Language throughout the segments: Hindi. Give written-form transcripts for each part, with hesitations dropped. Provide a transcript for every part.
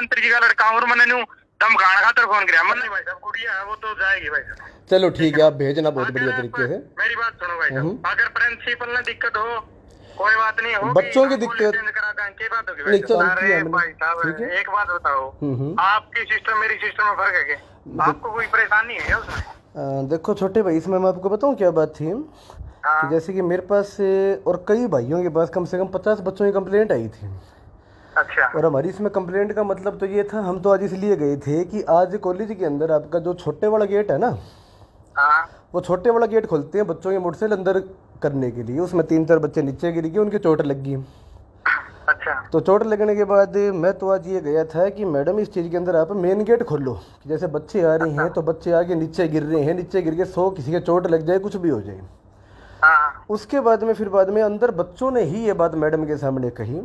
मंत्री जी का लड़का हूँ और मैंने न्यू धमकाने खातर फोन किया। मन नहीं भाई साहब, गुड़िया है वो तो जाएगी भाई साहब। चलो ठीक है, आप भेजना बहुत बढ़िया तरीके से। मेरी बात सुनो भाई साहब, अगर प्रिंसिपल ने दिक्कत हो कोई बात नहीं होगी, बच्चों की दिक्कत करा देंगे, बात होगी नहीं, चलो अरे भाई साहब एक बात बताओ, आपकी सिस्टम मेरी सिस्टम में फर्क है क्या? आपको कोई परेशानी है क्या उसमें? देखो छोटे भाई, इसमें मैं आपको बताऊं क्या बात थी कि जैसे कि मेरे पास और कई भाइयों के पास कम से कम 50 बच्चों की कंप्लेंट आई थी। अच्छा। और हमारी इसमें कंप्लेंट का मतलब तो ये था, हम तो आज इसलिए गए थे कि आज कॉलेज के अंदर आपका जो छोटे वाला गेट है ना, वो छोटे वाला गेट खोलते हैं बच्चों के मोटरसाइकिल अंदर करने के लिए। उसमें 3-4 बच्चे नीचे गिर गए, उनकी चोट लग गई। अच्छा। तो चोट लगने के बाद मैं तो आज ये गया था कि मैडम इस चीज़ के अंदर आप मेन गेट खोलो कि जैसे बच्चे आ रहे हैं तो बच्चे आगे नीचे गिर रहे हैं, नीचे गिर के 100 किसी के चोट लग जाए, कुछ भी हो जाए। उसके बाद में फिर बाद में अंदर बच्चों ने ही ये बात मैडम के सामने कही,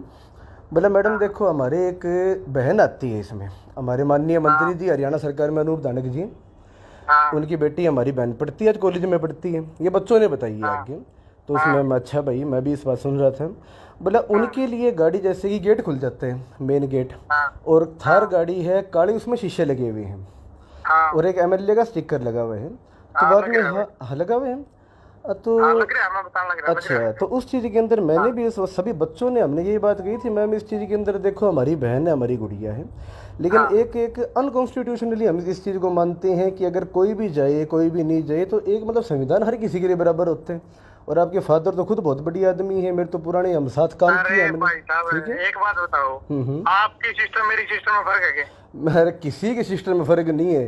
बोला मैडम देखो हमारे एक बहन आती है इसमें, हमारे माननीय मंत्री जी हरियाणा सरकार में अनूप धानक जी, उनकी बेटी हमारी बहन पढ़ती है, आज कॉलेज में पढ़ती है, ये बच्चों ने बताई है आगे। तो उसमें मैं अच्छा भाई मैं भी इस बात सुन रहा था। बोला उनके लिए गाड़ी जैसे कि गेट खुल जाते हैं मेन गेट, और थार गाड़ी है काली, उसमें शीशे लगे हुए हैं और एक MLA का स्टिकर लगा हुआ है। तो बाद में हाँ लगा हुए हैं तो अच्छा। तो उस चीज़ के अंदर मैंने भी सभी बच्चों ने हमने यही बात कही थी मैम, इस चीज़ के अंदर देखो हमारी बहन है, हमारी गुड़िया है, लेकिन एक अनकॉन्स्टिट्यूशनली हम इस चीज़ को मानते हैं कि अगर कोई भी जाए कोई भी नहीं जाए तो एक मतलब संविधान हर किसी के लिए बराबर होते हैं। और आपके फादर तो खुद बहुत बड़ी आदमी है, मेरे तो पुराने हम साथ काम किया हमने। ठीक है, एक बात बताओ, आपकी सिस्टम मेरी सिस्टम में फर्क है क्या? मेरे किसी के सिस्टम में फर्क नहीं है,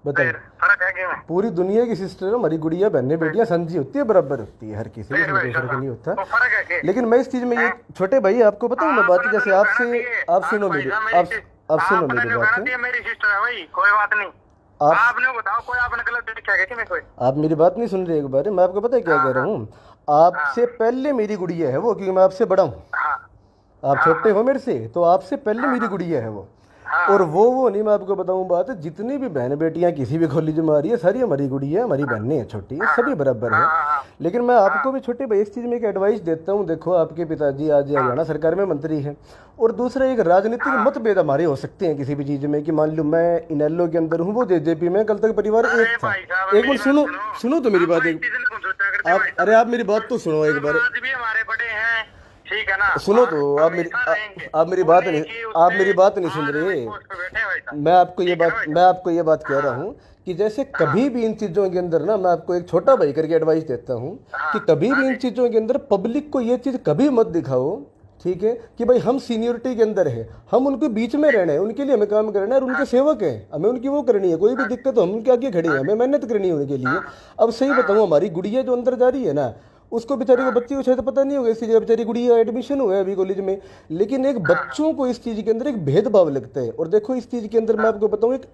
बताइए। फर्क है क्या? पूरी दुनिया की सिस्टर हमारी गुड़िया बहनें बेटियां समझी होती है, बराबर होती है, हर किसी में कोई फर्क नहीं होता। तो फर्क है क्या? लेकिन मैं इस चीज में ये छोटे भाई आपको बताऊं मैं बात, जैसे आपसे आप सुनो मेरी आप सुनो मेरी बात। मेरी सिस्टर है भाई, कोई बात नहीं, आपने बताओ कोई आपने गलत क्या कहती मैं कोई? आप मेरी बात नहीं सुन रहे एक बार, मैं आपको पता है क्या कह रहा हूँ, आपसे पहले मेरी गुड़िया है वो, क्योंकि मैं आपसे बड़ा हूँ, आप छोटे हो मेरे से, तो आपसे पहले मेरी गुड़िया है वो। और वो नहीं, मैं आपको बताऊं बात, जितनी भी बहन बेटियां किसी भी कॉलेज में आ रही है सारी हमारी गुड़िया है, हमारी बहनें हैं छोटी, सभी बराबर है। लेकिन मैं आपको भी छोटे भाई इस चीज़ में एक एडवाइस देता हूं, देखो आपके पिताजी आज हरियाणा सरकार में मंत्री हैं, और दूसरा एक राजनीतिक मतभेद हमारे हो सकते हैं किसी भी चीज़ में, कि मान लो मैं इनेलो के अंदर हूँ, वो JJP में, कल तक परिवार एक था। एक मिनट सुनो तो मेरी बात, एक अरे आप मेरी बात तो सुनो एक बार, ठीक है ना? सुनो तो आप मेरी बात नहीं सुन रहे। मैं आपको ये बात कह रहा हूँ कि जैसे कभी भी इन चीज़ों के अंदर ना, मैं आपको एक छोटा भाई करके एडवाइस देता हूँ कि कभी भी इन चीज़ों के अंदर पब्लिक को ये चीज़ कभी मत दिखाओ, ठीक है, कि भाई हम सीनियरिटी के अंदर है, हम उनके बीच में रहना है, उनके लिए हमें काम करना है, और उनके सेवक हैं, हमें उनकी वो करनी है, कोई भी दिक्कत हो हम उनके आगे खड़े हैं, हमें मेहनत करनी है उनके लिए। अब सही बताऊँ, हमारी गुड़िया जो अंदर जा रही है ना, उसको बेचारी को बच्ची को शायद पता नहीं होगा इसकी जगह बेचारी गुड़िया एडमिशन हुआ है अभी कॉलेज में, लेकिन एक बच्चों को इस चीज़ के अंदर एक भेदभाव लगता है। और देखो इस चीज़ के अंदर मैं आपको बताऊं, एक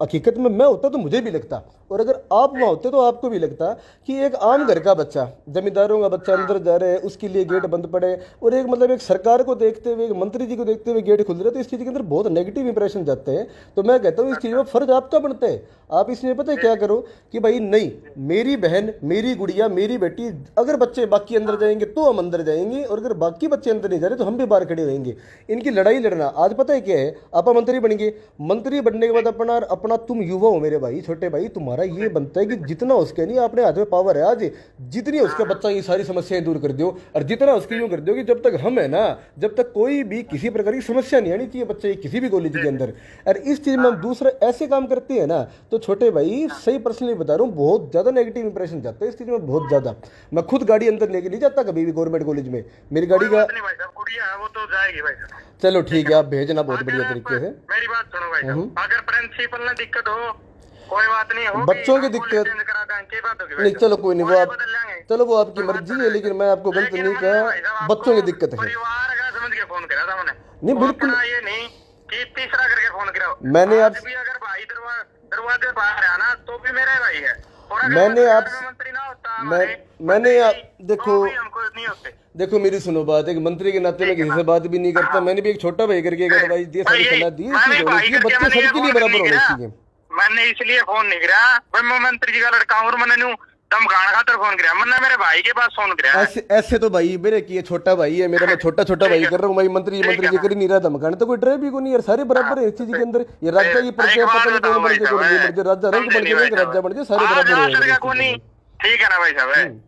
हकीकत में मैं होता तो मुझे भी लगता, और अगर आप वहाँ होते तो आपको भी लगता कि एक आम घर का बच्चा, जमींदारों का बच्चा अंदर जा रहा है, उसके लिए गेट बंद पड़े, और एक मतलब एक सरकार को देखते हुए, एक मंत्री जी को देखते हुए गेट खुल रहे, तो इस चीज़ के अंदर बहुत नेगेटिव इंप्रेशन जाते हैं। तो मैं कहता हूँ इस चीज़ में फर्ज आपका बनता है, आप इसमें पता है क्या करो कि भाई नहीं, मेरी बहन, मेरी गुड़िया, मेरी बेटी, अगर बच्चे बाकी अंदर जाएंगे तो हम अंदर जाएंगे, और अगर बाकी बच्चे अंदर नहीं जा रहे तो हम भी बाहर खड़े रहेंगे। इनकी लड़ाई लड़ना, आज पता है क्या है, आप मंत्री बन गए, मंत्री बनने के बाद अपना तुम युवा हो मेरे भाई, छोटे भाई, तुम्हारा ये बनता है कि जितना उसके नहीं अपने हाथ में पावर है आज, जितनी उसके बच्चा ये सारी समस्याएं दूर कर दो, और जितना उसकी यूं कर दो कि जब तक हम है ना, जब तक कोई भी किसी प्रकार की समस्या नहीं आनी चाहिए बच्चे किसी भी कॉलेज के अंदर। और इस चीज में हम दूसरा ऐसे काम करते हैं ना, तो छोटे भाई सही पर्सनली बता रहा हूँ, बहुत ज्यादा नेगेटिव इंप्रेशन जाता है इस चीज में, बहुत ज्यादा। मैं खुद गाड़ी अंदर लेके नहीं जाता कभी भी गवर्नमेंट कॉलेज में, मेरी गाड़ी का वो तो जाएगी भाई। चलो ठीक है, आप भेजना बहुत बढ़िया तरीके से। मेरी बात सुनो भाई साहब, अगर प्रिंसिपल ने दिक्कत हो कोई बात नहीं हो, बच्चों की दिक्कत नहीं, चलो कोई नहीं, वो आप चलो वो आपकी मर्जी है, लेकिन मैं आपको गलत नहीं कहा, बच्चों की दिक्कत है। परिवार का समझ के फोन करा था मैंने, नहीं बिल्कुल ये नहीं कि तीसरा करके फोन करा। मैंने आप भी अगर भाई दरवाजे बाहर है ना तो भी मेरा भाई है, मैंने आप मंत्री ना होता, मैंने आप देखो नहीं होते। देखो मेरी सुनो बात, एक मंत्री के नाते मैं किसी से बात भी नहीं करता, मैंने भी एक छोटा भाई करके एक एडवाइस दी, सारी सलाह दी, बच्चे सबके लिए बराबर होने चाहिए। मैंने इसलिए फोन नहीं करा, मैं मंत्री जी का लड़का हूँ और मैंने धमकाने खातर फोन किया, वरना मेरे भाई के पास फोन किया। ऐसे ऐसे तो भाई मेरे की ये छोटा भाई है मेरा, मैं छोटा भाई कर रहा हूँ भाई। मंत्री जी कर ही नहीं रहा धमकाने, तो कोई डरे भी को नहीं यार, सारे बराबर है इस चीज के अंदर। ये राजा की प्रजा पता नहीं कौन बन जाए, राजा रंग बन जाए, राजा बन जाए, सारे बराबर है। ठीक है ना भाई साहब,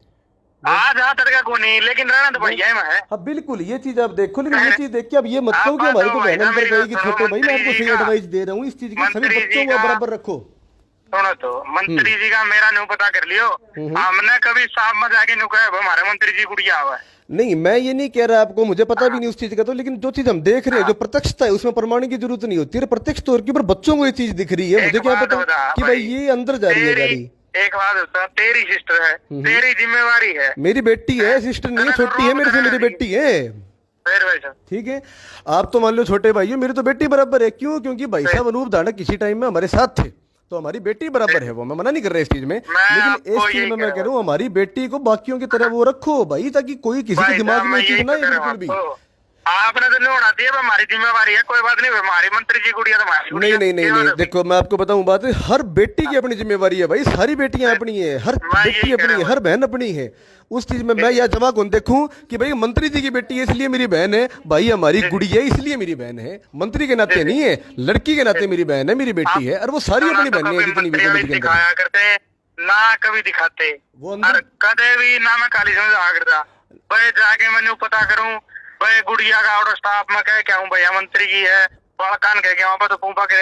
आज हाँ तड़का को नहीं, लेकिन रहना तो भैया है। हाँ बिल्कुल, ये चीज आप देखो, लेकिन ये चीज देख के अब ये मत कहो कि हमारी को बहन अंदर कहेगी छोटे भाई। मैं आपको सही एडवाइस दे रहा हूँ इस चीज की, सभी बच्चों को बराबर रखो। सुनो तो, मंत्री जी का मेरा न्यू पता कर लियो, हमने कभी साहब में जाके न्यू कहा हमारे मंत्री जी गुड़िया हुआ है। नहीं, मैं ये नहीं कह रहा आपको, मुझे पता भी नहीं उस चीज का, तो लेकिन जो चीज हम देख रहे हैं, जो प्रत्यक्षता है, उसमें प्रमाण की जरूरत नहीं होती है। प्रत्यक्ष तौर के ऊपर बच्चों को ये चीज दिख रही है, मुझे क्या पता कि भाई ये अंदर जा रही है गाड़ी। एक बात होता, तेरी सिस्टर है, तेरी जिम्मेवारी है। मेरी बेटी है, सिस्टर नहीं है, छोटी है मेरे से, मेरी बेटी है। ठीक है, आप तो मान लो छोटे भाई हो, मेरी तो बेटी बराबर है। क्यों? क्योंकि भाई साहब अनूप धानक किसी टाइम में हमारे साथ थे, तो हमारी बेटी बराबर है। वो मैं मना नहीं कर रहा इस चीज में, लेकिन इस चीज में मैं कह रहा हूँ हमारी बेटी को बाकियों की तरह वो रखो भाई, ताकि कोई किसी के दिमाग में चीज ना आए बिल्कुल भी। आपने तो नहीं होना चाहिए, हमारी जिम्मेवारी है, कोई बात नहीं, हमारी मंत्री जी गुड़िया तो हमारी। नहीं, देखो मैं आपको बताऊं बात, हर बेटी की अपनी जिम्मेवारी है भाई, सारी बेटियां अपनी है, हर बेटी अपनी है, हर बहन अपनी है। उस चीज में मैं यह जमा कौन देखूं कि भाई मंत्री जी की बेटी है इसलिए मेरी बहन है, भाई हमारी गुड़िया इसलिए मेरी बहन है, मंत्री के नाते नहीं है, लड़की के नाते मेरी बहन है, मेरी बेटी है, और वो सारी अपनी बहन है जितनी भी दिखाया करते ना, कभी दिखाते वो कदे भी ना, मैं काली समझ करता भाई, जाके मैंने पता करूं भाई गुड़िया का और स्टाफ में कह क्या हूँ भैया मंत्री की है, कान कह के वहाँ पर तो पूपा के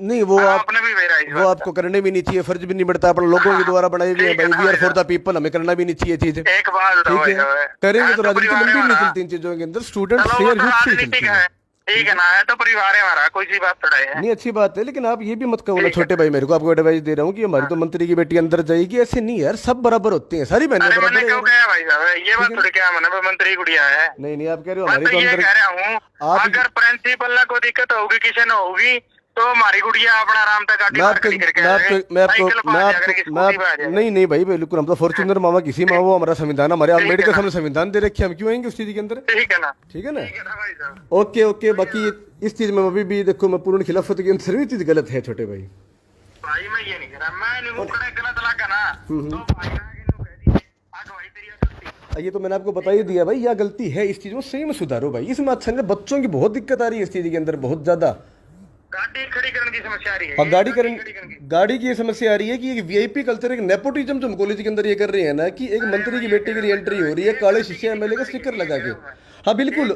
नहीं, वो आपने भी वो आपको करने भी नहीं चाहिए, फर्ज भी नहीं पड़ता, अपन लोगों के द्वारा बनाई हुई है भाई, we are for the people, हमें करना भी नहीं चाहिए चीज। एक बात करेंगे तो राजनीति लंबी नहीं चलती इन चीजों के अंदर, स्टूडेंट ठीक है ना, है तो परिवार है हमारा, कोई सी बात थोड़ा है नहीं, अच्छी बात है। लेकिन आप ये भी मत कहो ना छोटे भाई, मेरे को आपको एडवाइस दे रहा हूँ कि हमारी तो मंत्री की बेटी अंदर जाएगी, ऐसे नहीं यार, सब बराबर होते हैं, सारी बहनें बराबर है। ये बात थोड़ी क्या मैंने मंत्री गुड़िया है, नहीं आप कह रहे हो हमारी तो अंदर कह रहा हूँ, अगर प्रिंसिपल को दिक्कत होगी, किसी ने होगी, तो हमारी गुड़िया अपना आराम तक नहीं भाई बिल्कुल, हम तो फॉर्च्यूनर मामा किसी माँ, वो हमारा संविधान, हमारे अम्बेडकर साहब ने संविधान दे रखे, हम क्यों आएंगे उस चीज के अंदर। ठीक है ना, ठीक है ना, ओके। बाकी इस चीज में अभी भी देखो, मैं पूर्ण खिलाफत के अंदर भी चीज गलत है छोटे भाई। भाई मैं ये नहीं कह रहा, मैं गलत लगा ना तो ये तो मैंने आपको बता ही दिया भाई, यह गलती है, इस चीज में सही में सुधारो भाई। इसमें अच्छा नहीं, बच्चों की बहुत दिक्कत आ रही है इस चीज के अंदर, बहुत ज्यादा गाड़ी खड़ी करने की समस्या आ रही है। गाड़ी की ये समस्या आ रही है कि एक वीआईपी कल्चर, एक नेपोटिज्म जो हम कॉलेज के अंदर ये कर रहे हैं ना, कि एक मंत्री की बेटी की एंट्री हो रही है काले शीशे एमएलए का स्टिकर लगा के। हाँ बिल्कुल,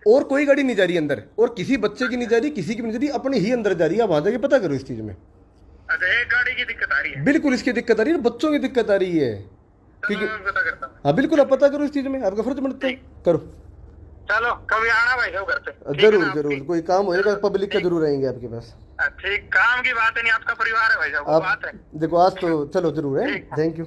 और कोई गाड़ी नहीं जा रही अंदर, और किसी बच्चे की नहीं जा रही, किसी की नहीं जा रही, अपनी ही अंदर जा रही है। आप वहां जाके पता करो इस चीज में। गाड़ी की दिक्कत आ रही है, बिल्कुल इसकी दिक्कत आ रही है, बच्चों की दिक्कत आ रही है, क्योंकि हाँ बिल्कुल आप पता करो इस चीज में, आपका फर्ज बनता है, करो। चलो कभी आना भाई सब घर पे, जरूर कोई काम होएगा पब्लिक का जरूर आएंगे आपके पास। ठीक, काम की बात है नहीं, आपका परिवार है भाई साहब, बात है। देखो आज तो चलो जरूर है, थैंक यू।